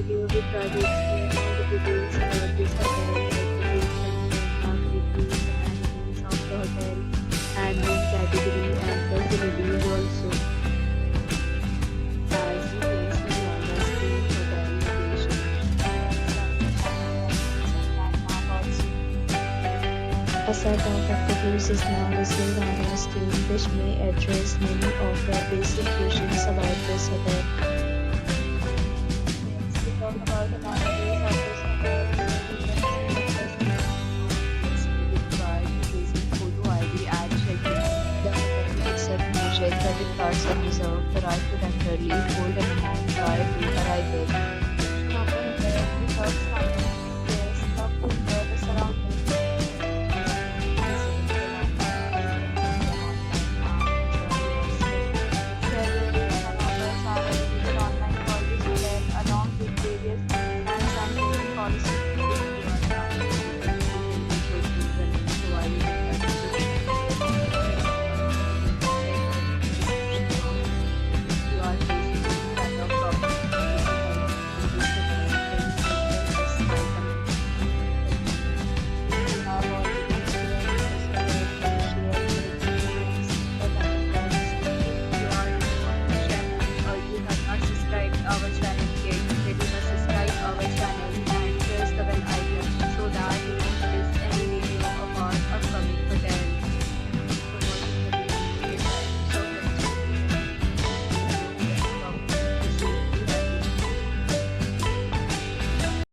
video, we try to explain all the details about this hotel, like location, landmark, reviews, amenities of the hotel, and room category and facilities also. As you can see on the screen, hotel location, landmark also. A set of activities is now displayed on your screen, which may address many of the basic questions about this hotel. Next, we talk about the amenities of this hotel. We require basic photo ID and check-in. The hotel accepts major credit cards and reserve the right to temporarily hold an amount prior to arrival. Our hotel without signing